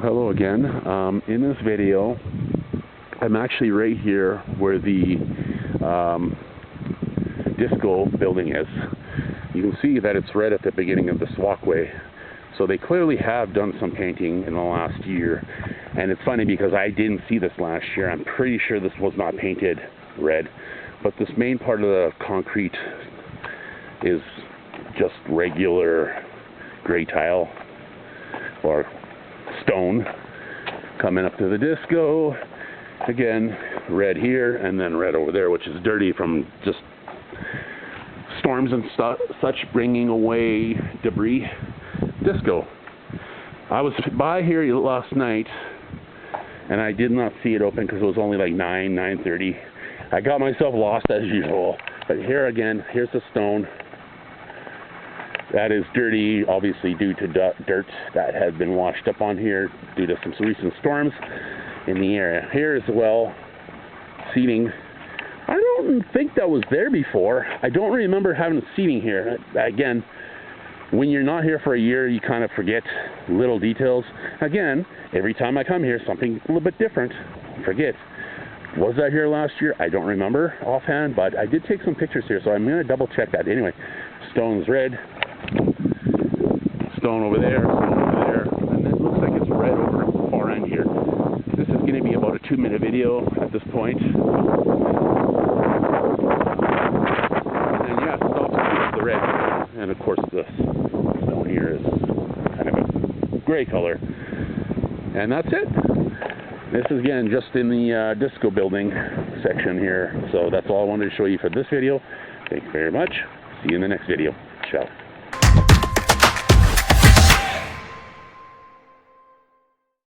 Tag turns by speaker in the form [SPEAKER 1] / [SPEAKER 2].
[SPEAKER 1] hello again. In this video, I'm actually right here where the disco building is. You can see that it's right at the beginning of this walkway. So they clearly have done some painting in the last year. And it's funny because I didn't see this last year. I'm pretty sure this was not painted red. But this main part of the concrete is just regular gray tile or stone coming up to the disco. Again, red here and then red over there, which is dirty from just storms and such bringing away debris. Disco. I was by here last night and I did not see it open because it was only like 9:30. I got myself lost as usual. But here again, here's the stone. That is dirty, obviously due to dirt that had been washed up on here due to some recent storms in the area. Here as well, seating. I don't think that was there before. I don't remember having seating here. Again, when you're not here for a year, you kind of forget little details. Again, every time I come here, something a little bit different. Forget. Was I here last year? I don't remember offhand, but I did take some pictures here, so I'm going to double check that. Anyway, stone's red. Stone over there, and it looks like it's red over the far end here. This is going to be about a 2-minute video at this point. And yeah, it stops with the red. And of course the stone here is kind of a gray color. And that's it. This is again just in the disco building section here. So that's all I wanted to show you for this video. Thank you very much. See you in the next video. Ciao.